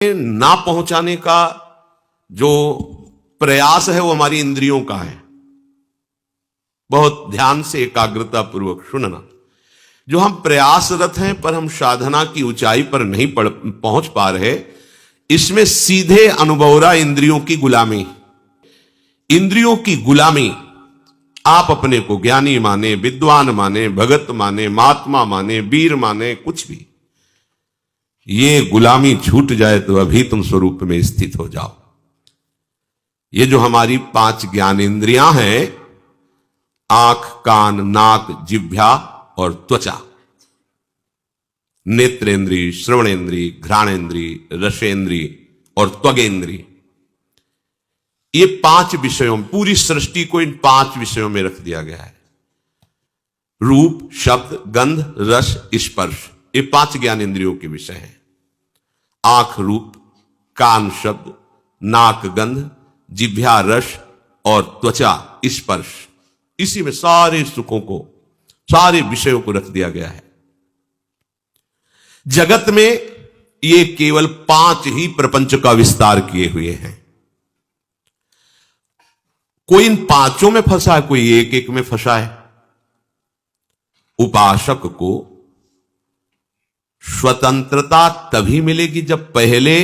ना पहुंचाने का जो प्रयास है वो हमारी इंद्रियों का है। बहुत ध्यान से एकाग्रता पूर्वक सुनना। जो हम प्रयासरत हैं पर हम साधना की ऊंचाई पर नहीं पहुंच पा रहे, इसमें सीधे अनुभव रहा इंद्रियों की गुलामी। इंद्रियों की गुलामी, आप अपने को ज्ञानी माने, विद्वान माने, भगत माने, महात्मा माने, वीर माने, कुछ भी, ये गुलामी छूट जाए तो अभी तुम स्वरूप में स्थित हो जाओ। ये जो हमारी 5 ज्ञानेंद्रियां हैं, आंख, कान, नाक, जिह्वा और त्वचा, नेत्रेंद्री, श्रवणेंद्री, घ्राणेंद्री, रसेंद्री और त्वगेंद्री, ये 5 विषयों, पूरी सृष्टि को इन 5 विषयों में रख दिया गया है। रूप, शब्द, गंध, रस, स्पर्श, ये 5 ज्ञानेंद्रियों के विषय हैं। आंख रूप, कान शब्द, नाक गंध, जिह्वा रस और त्वचा स्पर्श, इसी में सारे सुखों को, सारे विषयों को रख दिया गया है। जगत में ये केवल 5 ही प्रपंच का विस्तार किए हुए हैं। कोई इन 5 में फंसा है, कोई एक एक में फंसा है। उपासक को स्वतंत्रता तभी मिलेगी जब पहले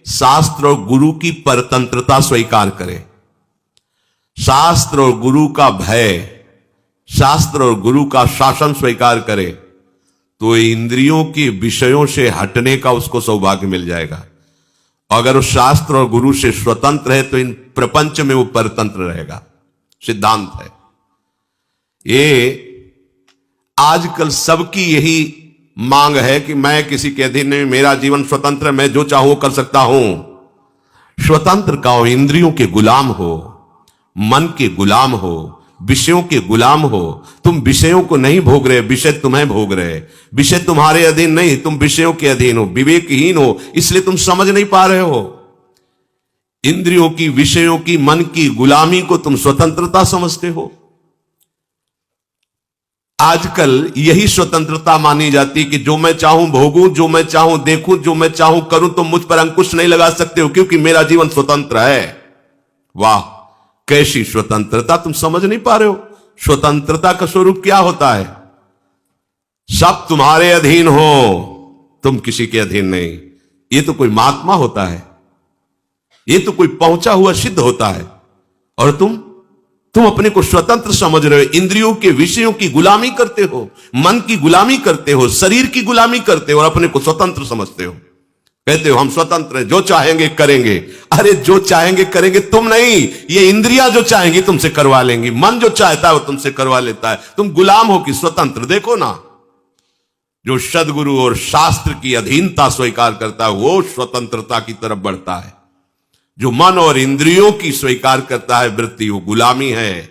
शास्त्र और गुरु की परतंत्रता स्वीकार करे। शास्त्र और गुरु का भय, शास्त्र और गुरु का शासन स्वीकार करे तो इंद्रियों के विषयों से हटने का उसको सौभाग्य मिल जाएगा। अगर वो शास्त्र और गुरु से स्वतंत्र है तो इन प्रपंच में वो परतंत्र रहेगा। सिद्धांत है ये। आजकल सबकी यही मांग है कि मैं किसी के अधीन नहीं, मेरा जीवन स्वतंत्र है, मैं जो चाहूं कर सकता हूं। स्वतंत्र का हो, इंद्रियों के गुलाम हो, मन के गुलाम हो, विषयों के गुलाम हो। तुम विषयों को नहीं भोग रहे, विषय तुम्हें भोग रहे। विषय तुम्हारे अधीन नहीं, तुम विषयों के अधीन हो, विवेकहीन हो, इसलिए तुम समझ नहीं पा रहे हो। इंद्रियों की, विषयों की, मन की गुलामी को तुम स्वतंत्रता समझते हो। आजकल यही स्वतंत्रता मानी जाती कि जो मैं चाहूं भोगूं, जो मैं चाहूं देखूं, जो मैं चाहूं करूं, तुम मुझ पर अंकुश नहीं लगा सकते हो क्योंकि मेरा जीवन स्वतंत्र है। वाह, कैसी स्वतंत्रता, तुम समझ नहीं पा रहे हो। स्वतंत्रता का स्वरूप क्या होता है? सब तुम्हारे अधीन हो, तुम किसी के अधीन नहीं। ये तो कोई महात्मा होता है, ये तो कोई पहुंचा हुआ सिद्ध होता है, और तुम अपने को स्वतंत्र समझ रहे हो। इंद्रियों के विषयों की गुलामी करते हो, मन की गुलामी करते हो, शरीर की गुलामी करते हो और अपने को स्वतंत्र समझते हो। कहते हो हम स्वतंत्र हैं, जो चाहेंगे करेंगे। अरे जो चाहेंगे करेंगे तुम नहीं, ये इंद्रियां जो चाहेंगी तुमसे करवा लेंगी। मन जो चाहता है वो तुमसे करवा लेता है। तुम गुलाम हो कि स्वतंत्र? देखो ना, जो सद्गुरु और शास्त्र की अधीनता स्वीकार करता है वो स्वतंत्रता की तरफ बढ़ता है। जो मन और इंद्रियों की स्वीकार करता है वृत्ति, वो गुलामी है।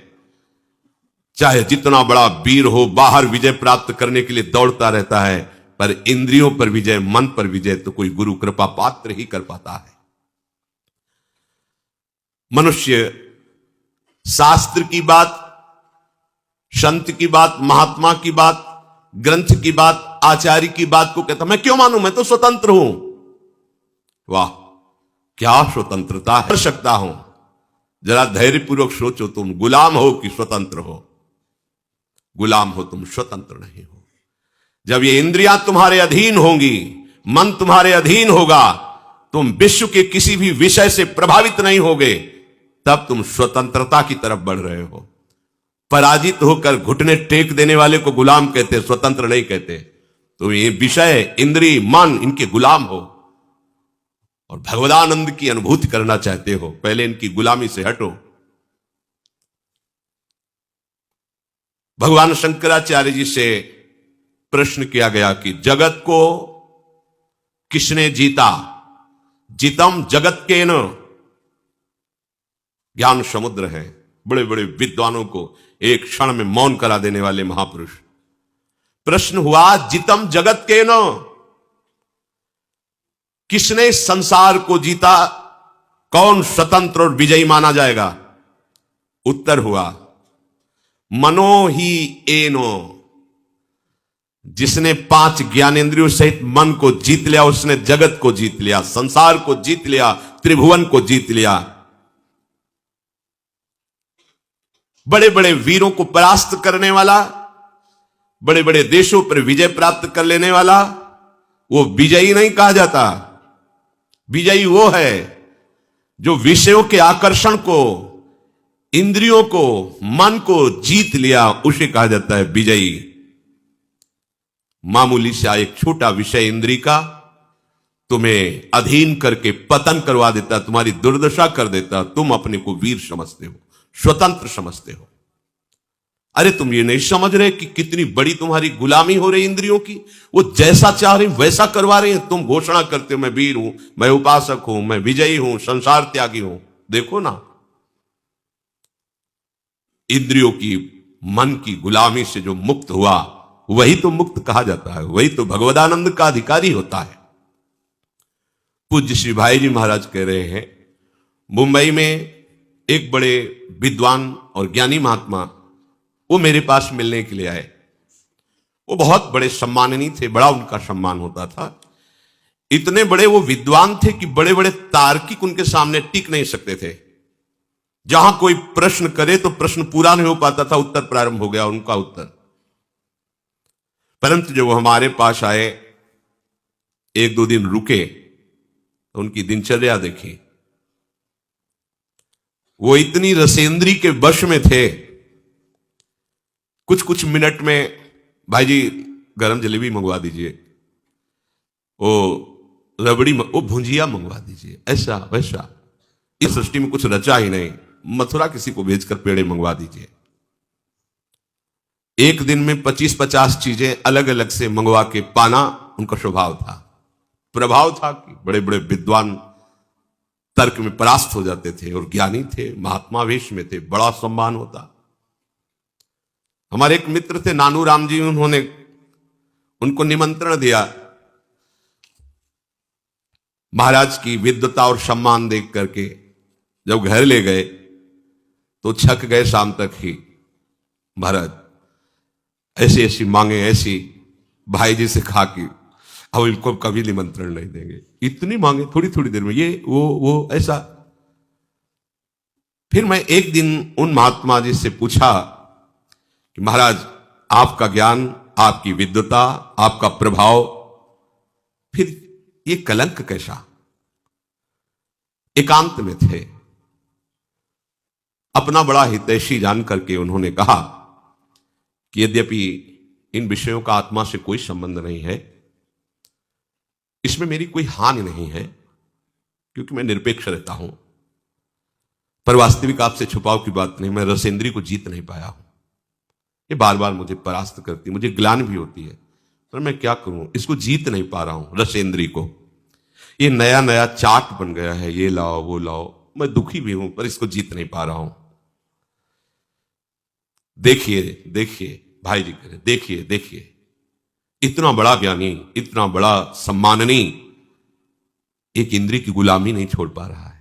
चाहे जितना बड़ा वीर हो, बाहर विजय प्राप्त करने के लिए दौड़ता रहता है, पर इंद्रियों पर विजय, मन पर विजय तो कोई गुरु कृपा पात्र ही कर पाता है। मनुष्य शास्त्र की बात, संत की बात, महात्मा की बात, ग्रंथ की बात, आचार्य की बात को कहता मैं क्यों मानूं, मैं तो स्वतंत्र हूं। वाह, क्या स्वतंत्रता कर सकता हूं। जरा धैर्यपूर्वक सोचो, तुम गुलाम हो कि स्वतंत्र हो? गुलाम हो, तुम स्वतंत्र नहीं हो। जब ये इंद्रियां तुम्हारे अधीन होंगी, मन तुम्हारे अधीन होगा, तुम विश्व के किसी भी विषय से प्रभावित नहीं होगे, तब तुम स्वतंत्रता की तरफ बढ़ रहे हो। पराजित होकर घुटने टेक देने वाले को गुलाम कहते, स्वतंत्र नहीं कहते। तो ये विषय, इंद्रिय, मन, इनके गुलाम हो और भगवदानंद की अनुभूति करना चाहते हो, पहले इनकी गुलामी से हटो। भगवान शंकराचार्य जी से प्रश्न किया गया कि जगत को किसने जीता? जितम जगत के न। ज्ञान समुद्र है, बड़े बड़े विद्वानों को एक क्षण में मौन करा देने वाले महापुरुष। प्रश्न हुआ जितम जगत के न, किसने संसार को जीता? कौन स्वतंत्र और विजयी माना जाएगा? उत्तर हुआ मनो ही एनो। जिसने 5 ज्ञानेंद्रियों सहित मन को जीत लिया, उसने जगत को जीत लिया, संसार को जीत लिया, त्रिभुवन को जीत लिया। बड़े बड़े वीरों को परास्त करने वाला, बड़े बड़े देशों पर विजय प्राप्त कर लेने वाला, वो विजयी नहीं कहा जाता। विजयी वो है जो विषयों के आकर्षण को, इंद्रियों को, मन को जीत लिया, उसे कहा जाता है विजयी। मामूली सा एक छोटा विषय इंद्री का तुम्हें अधीन करके पतन करवा देता, तुम्हारी दुर्दशा कर देता। तुम अपने को वीर समझते हो, स्वतंत्र समझते हो। अरे तुम ये नहीं समझ रहे कि कितनी बड़ी तुम्हारी गुलामी हो रही इंद्रियों की। वो जैसा चाह रही वैसा करवा रही है। तुम घोषणा करते हो मैं वीर हूं, मैं उपासक हूं, मैं विजयी हूं, संसार त्यागी हूं। देखो ना, इंद्रियों की, मन की गुलामी से जो मुक्त हुआ वही तो मुक्त कहा जाता है, वही तो भगवदानंद का अधिकारी होता है। पूज्य श्री भाई जी महाराज कह रहे हैं, मुंबई में एक बड़े विद्वान और ज्ञानी महात्मा वो मेरे पास मिलने के लिए आए। वो बहुत बड़े सम्माननीय थे, बड़ा उनका सम्मान होता था। इतने बड़े वो विद्वान थे कि बड़े बड़े तार्किक उनके सामने टिक नहीं सकते थे। जहां कोई प्रश्न करे तो प्रश्न पूरा नहीं हो पाता था, उत्तर प्रारंभ हो गया उनका उत्तर। परंतु जब वो हमारे पास आए, 1-2 दिन रुके, तो उनकी दिनचर्या देखी। वो इतनी रसेंद्री के वश में थे, कुछ कुछ मिनट में भाई जी गरम जलेबी मंगवा दीजिए, वो रबड़ी, वो भुंजिया मंगवा दीजिए, ऐसा वैसा। इस सृष्टि में कुछ रचा ही नहीं, मथुरा किसी को भेजकर पेड़े मंगवा दीजिए। एक दिन में 25-50 चीजें अलग अलग से मंगवा के पाना उनका स्वभाव था, प्रभाव था कि बड़े बड़े विद्वान तर्क में परास्त हो जाते थे और ज्ञानी थे, महात्मा वेश में थे, बड़ा सम्मान होता। हमारे एक मित्र थे नानू राम जी, उन्होंने उनको निमंत्रण दिया। महाराज की विद्वता और सम्मान देख करके जब घर ले गए तो छक गए शाम तक ही। महाराज ऐसी ऐसी मांगे, ऐसी भाई जी से खा के अब इनको कभी निमंत्रण नहीं देंगे। इतनी मांगे थोड़ी थोड़ी देर में, ये वो ऐसा। फिर मैं एक दिन उन महात्मा जी से पूछा कि महाराज आपका ज्ञान, आपकी विद्वता, आपका प्रभाव, फिर ये कलंक कैसा? एकांत में थे, अपना बड़ा हितैषी जान करके उन्होंने कहा कि यद्यपि इन विषयों का आत्मा से कोई संबंध नहीं है, इसमें मेरी कोई हानि नहीं है, क्योंकि मैं निरपेक्ष रहता हूं, पर वास्तविक आपसे छुपाव की बात नहीं, मैं रसेंद्री को जीत नहीं पाया हूं। ये बार बार मुझे परास्त करती, मुझे ग्लानि भी होती है, पर मैं क्या करूं, इसको जीत नहीं पा रहा हूं रसेंद्री को। ये नया नया चाट बन गया है, ये लाओ वो लाओ, मैं दुखी भी हूं पर इसको जीत नहीं पा रहा हूं। देखिए देखिए भाई जी कह रहे, देखिए देखिए, इतना बड़ा ज्ञानी, इतना बड़ा सम्माननीय एक इंद्री की गुलामी नहीं छोड़ पा रहा है।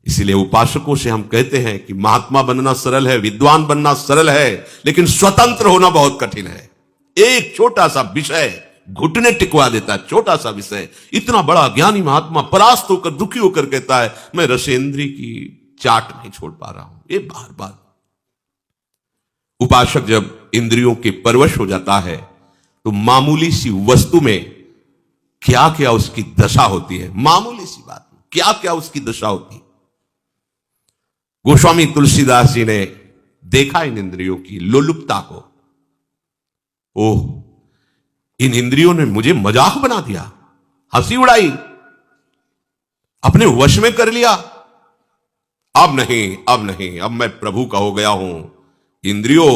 इसलिए उपासकों से हम कहते हैं कि महात्मा बनना सरल है, विद्वान बनना सरल है, लेकिन स्वतंत्र होना बहुत कठिन है। एक छोटा सा विषय घुटने टिकवा देता है, छोटा सा विषय। इतना बड़ा ज्ञानी महात्मा परास्त होकर, दुखी होकर कहता है मैं रसेंद्री की चाट नहीं छोड़ पा रहा हूं। ये बार बार उपासक जब इंद्रियों के परवश हो जाता है तो मामूली सी वस्तु में क्या क्या उसकी दशा होती है, मामूली सी बात में क्या क्या उसकी दशा होती है। गोस्वामी तुलसीदास जी ने देखा इन इंद्रियों की लोलुपता को। ओह, इन इंद्रियों ने मुझे मजाक बना दिया, हंसी उड़ाई, अपने वश में कर लिया। अब नहीं, अब नहीं, अब मैं प्रभु का हो गया हूं। इंद्रियों,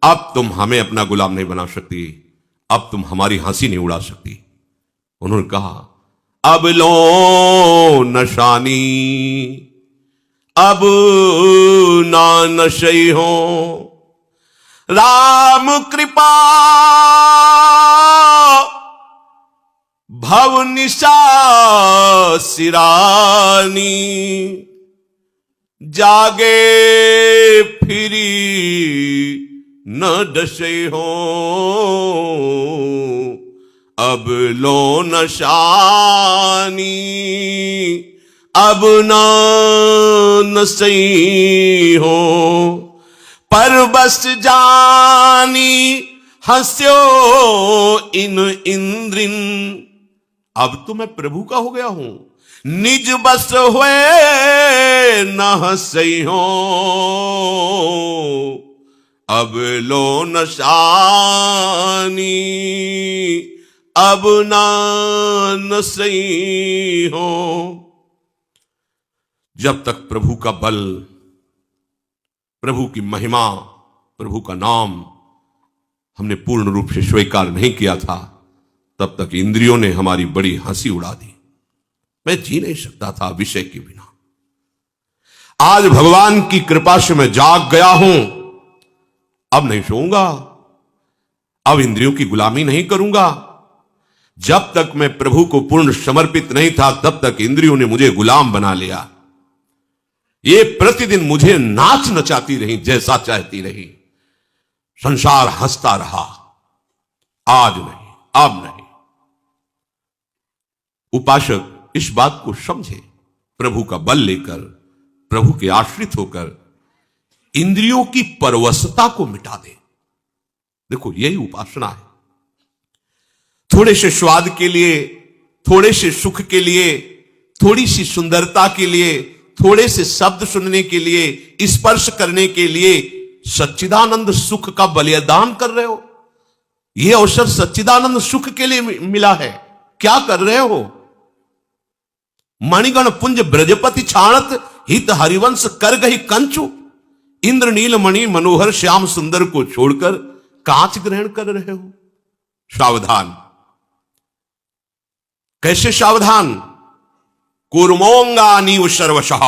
अब तुम हमें अपना गुलाम नहीं बना सकती, अब तुम हमारी हंसी नहीं उड़ा सकती। उन्होंने कहा अब लो नशानी, अब ना नशई हो, राम कृपा भव निशा सिरानी, जागे फिरी न डसे हो, अब लो न शानी, अब न सही हो, पर बस जानी हंस्यो इन इंद्रिन। अब तो मैं प्रभु का हो गया हूं, निज बस हुए न हंसई हो, अब लो न शानी, अब न सही हो। जब तक प्रभु का बल, प्रभु की महिमा, प्रभु का नाम हमने पूर्ण रूप से स्वीकार नहीं किया था, तब तक इंद्रियों ने हमारी बड़ी हंसी उड़ा दी। मैं जी नहीं सकता था विषय के बिना। आज भगवान की कृपा से मैं जाग गया हूं, अब नहीं सोऊंगा, अब इंद्रियों की गुलामी नहीं करूंगा। जब तक मैं प्रभु को पूर्ण समर्पित नहीं था, तब तक इंद्रियों ने मुझे गुलाम बना लिया। ये प्रतिदिन मुझे नाच नचाती रही, जैसा चाहती रही। संसार हंसता रहा। आज नहीं, अब नहीं। उपासक इस बात को समझे, प्रभु का बल लेकर, प्रभु के आश्रित होकर इंद्रियों की परवशता को मिटा दे। देखो, यही उपासना है। थोड़े से स्वाद के लिए, थोड़े से सुख के लिए, थोड़ी सी सुंदरता के लिए, थोड़े से शब्द सुनने के लिए, स्पर्श करने के लिए सच्चिदानंद सुख का बलिदान कर रहे हो। यह अवसर सच्चिदानंद सुख के लिए मिला है, क्या कर रहे हो? मणिगण पुंज ब्रजपति छाणत, हित हरिवंश कर गही कंचु। इंद्र नील मणि मनोहर श्याम सुंदर को छोड़कर कांच ग्रहण कर रहे हो। सावधान। कैसे सावधान? कूर्मोंगा नीव सर्वशः।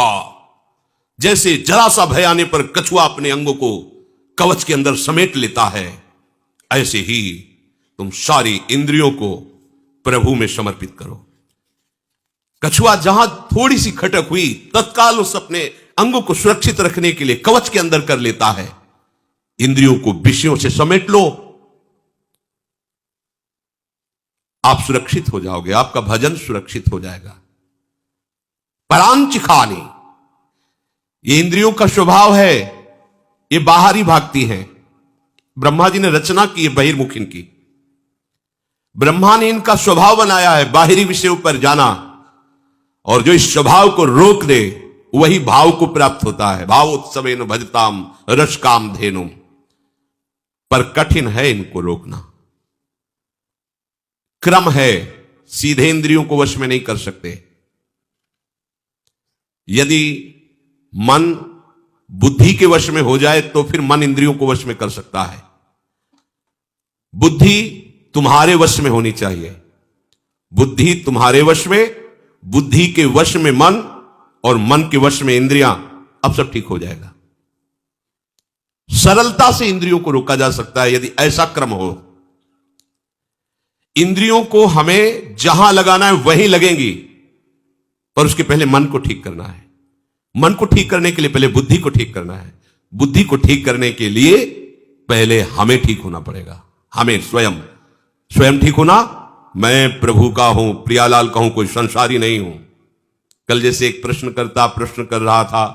जैसे जरा सा भय आने पर कछुआ अपने अंगों को कवच के अंदर समेट लेता है, ऐसे ही तुम सारी इंद्रियों को प्रभु में समर्पित करो। कछुआ जहां थोड़ी सी खटक हुई, तत्काल उस अपने अंगों को सुरक्षित रखने के लिए कवच के अंदर कर लेता है। इंद्रियों को विषयों से समेट लो, आप सुरक्षित हो जाओगे, आपका भजन सुरक्षित हो जाएगा। परांचिखानी, ये इंद्रियों का स्वभाव है, ये बाहरी भागती है। ब्रह्मा जी ने रचना की है बहिर्मुखी की। ब्रह्मा ने इनका स्वभाव बनाया है बाहरी विषयों पर जाना, और जो इस स्वभाव को रोक दे वही भाव को प्राप्त होता है। भावोत्सवेन भजताम रस काम धेनुम। पर कठिन है इनको रोकना। क्रम है, सीधे इंद्रियों को वश में नहीं कर सकते। यदि मन बुद्धि के वश में हो जाए तो फिर मन इंद्रियों को वश में कर सकता है। बुद्धि तुम्हारे वश में होनी चाहिए। बुद्धि तुम्हारे वश में, बुद्धि के वश में मन, और मन के वश में इंद्रियां, अब सब ठीक हो जाएगा। सरलता से इंद्रियों को रोका जा सकता है यदि ऐसा क्रम हो। इंद्रियों को हमें जहां लगाना है वहीं लगेंगी, पर उसके पहले मन को ठीक करना है। मन को ठीक करने के लिए पहले बुद्धि को ठीक करना है। बुद्धि को ठीक करने के लिए पहले हमें ठीक होना पड़ेगा। हमें स्वयं ठीक होना। मैं प्रभु का हूं, प्रियालाल का हूं, कोई संसारी नहीं हूं। कल जैसे एक प्रश्नकर्ता प्रश्न कर रहा था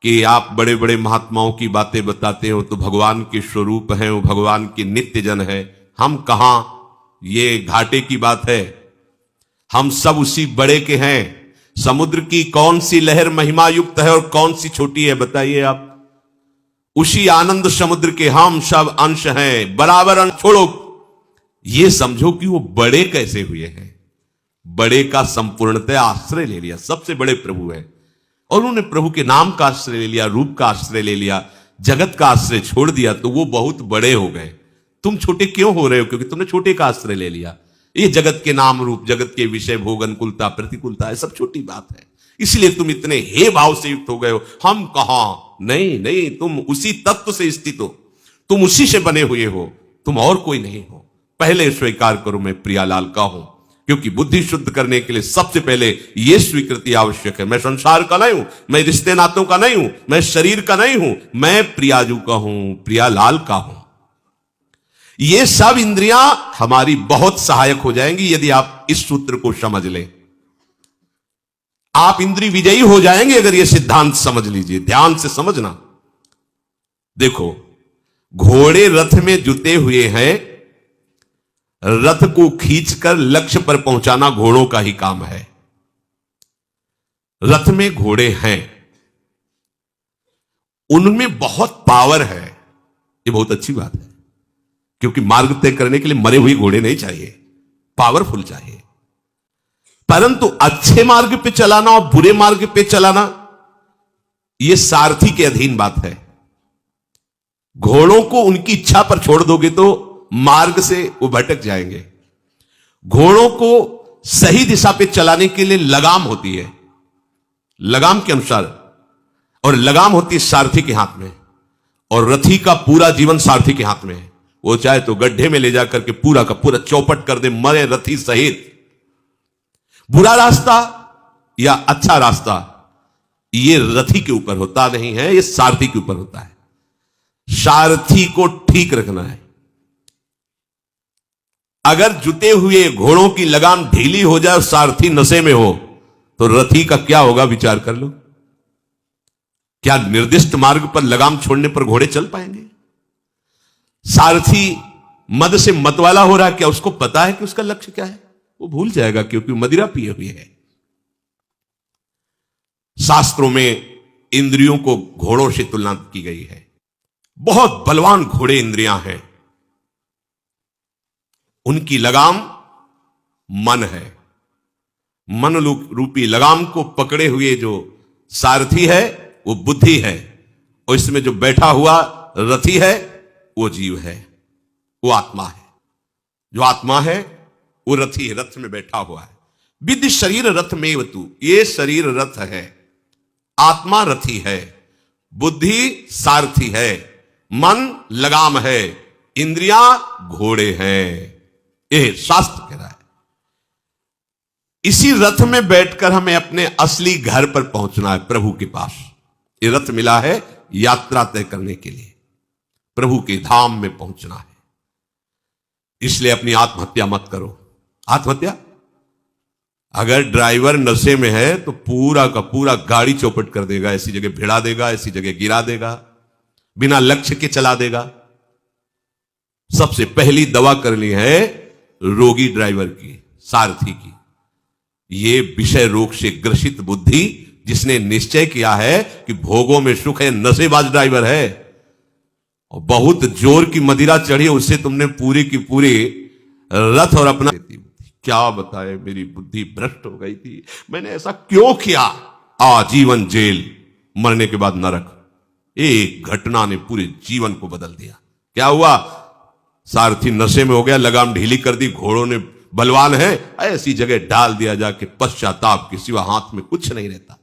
कि आप बड़े बड़े महात्माओं की बातें बताते हो तो भगवान के स्वरूप हैं, वो भगवान के नित्य जन है, हम कहां? ये घाटे की बात है। हम सब उसी बड़े के हैं। समुद्र की कौन सी लहर महिमा युक्त है और कौन सी छोटी है, बताइए आप? उसी आनंद समुद्र के हम सब अंश हैं, बराबर अंश। छोड़ो, ये समझो कि वो बड़े कैसे हुए हैं। बड़े का संपूर्णतः आश्रय ले लिया, सबसे बड़े प्रभु हैं, और उन्होंने प्रभु के नाम का आश्रय ले लिया, रूप का आश्रय ले लिया, जगत का आश्रय छोड़ दिया, तो वो बहुत बड़े हो गए। तुम छोटे क्यों हो रहे हो? क्योंकि तुमने छोटे का आश्रय ले लिया। ये जगत के नाम रूप, जगत के विषय, भोग, अनुकूलता, प्रतिकूलता, ये सब छोटी बात है। इसलिए तुम इतने हे भाव से युक्त हो गए हो। हम कहां? नहीं, तुम उसी तत्व से स्थित हो, तुम उसी से बने हुए हो, तुम और कोई नहीं हो। पहले स्वीकार करो मैं प्रियालाल का हूं, क्योंकि बुद्धि शुद्ध करने के लिए सबसे पहले यह स्वीकृति आवश्यक है। मैं संसार का नहीं हूं, मैं रिश्ते नातों का नहीं हूं, मैं शरीर का नहीं हूं, मैं प्रियाजू का हूं, प्रियालाल का हूं। ये सब इंद्रियां हमारी बहुत सहायक हो जाएंगी यदि आप इस सूत्र को समझ लें। आप इंद्रिय विजयी हो जाएंगे अगर ये सिद्धांत समझ लीजिए। ध्यान से समझना। देखो, घोड़े रथ में जुटे हुए हैं, रथ को खींचकर लक्ष्य पर पहुंचाना घोड़ों का ही काम है। रथ में घोड़े हैं, उनमें बहुत पावर है। ये बहुत अच्छी बात है, क्योंकि मार्ग तय करने के लिए मरे हुए घोड़े नहीं चाहिए, पावरफुल चाहिए। परंतु अच्छे मार्ग पे चलाना और बुरे मार्ग पे चलाना, यह सारथी के अधीन बात है। घोड़ों को उनकी इच्छा पर छोड़ दोगे तो मार्ग से वो भटक जाएंगे। घोड़ों को सही दिशा पे चलाने के लिए लगाम होती है, लगाम के अनुसार, और लगाम होती है सारथी के हाथ में, और रथी का पूरा जीवन सारथी के हाथ में है। वो चाहे तो गड्ढे में ले जाकर के पूरा का पूरा चौपट कर दे, मरे रथी सहित। बुरा रास्ता या अच्छा रास्ता ये रथी के ऊपर होता नहीं है, ये सारथी के ऊपर होता है। सारथी को ठीक रखना है। अगर जुटे हुए घोड़ों की लगाम ढीली हो जाए और सारथी नशे में हो तो रथी का क्या होगा, विचार कर लो। क्या निर्दिष्ट मार्ग पर लगाम छोड़ने पर घोड़े चल पाएंगे? सारथी मद से मतवाला हो रहा है, क्या उसको पता है कि उसका लक्ष्य क्या है? वो भूल जाएगा, क्योंकि मदिरा पिए हुए है। शास्त्रों में इंद्रियों को घोड़ों से तुलना की गई है। बहुत बलवान घोड़े इंद्रियां हैं, उनकी लगाम मन है। मन रूपी लगाम को पकड़े हुए जो सारथी है वो बुद्धि है, और इसमें जो बैठा हुआ रथी है वो जीव है, वो आत्मा है। जो आत्मा है वो रथी है, रथ में बैठा हुआ है। विद्धि शरीर रथ में वतु, ये शरीर रथ है, आत्मा रथी है, बुद्धि सारथी है, मन लगाम है, इंद्रियां घोड़े हैं। ये शास्त्र कह रहा है। इसी रथ में बैठकर हमें अपने असली घर पर पहुंचना है, प्रभु के पास। ये रथ मिला है यात्रा तय करने के लिए, प्रभु के धाम में पहुंचना है। इसलिए अपनी आत्महत्या मत करो। आत्महत्या, अगर ड्राइवर नशे में है तो पूरा का पूरा गाड़ी चौपट कर देगा, ऐसी जगह भिड़ा देगा, ऐसी जगह गिरा देगा, बिना लक्ष्य के चला देगा। सबसे पहली दवा करनी है रोगी ड्राइवर की, सारथी की। ये विषय रोग से ग्रसित बुद्धि, जिसने निश्चय किया है कि भोगों में सुख है, नशेबाज ड्राइवर है, और बहुत जोर की मदिरा चढ़ी, उससे तुमने पूरी की पूरी रथ और अपना, क्या बताए, मेरी बुद्धि भ्रष्ट हो गई थी, मैंने ऐसा क्यों किया। आजीवन जेल, मरने के बाद नरक। एक घटना ने पूरे जीवन को बदल दिया। क्या हुआ? सारथी नशे में हो गया, लगाम ढीली कर दी, घोड़ों ने बलवान है, ऐसी जगह डाल दिया जाके, पश्चाताप के सिवा हाथ में कुछ नहीं रहता।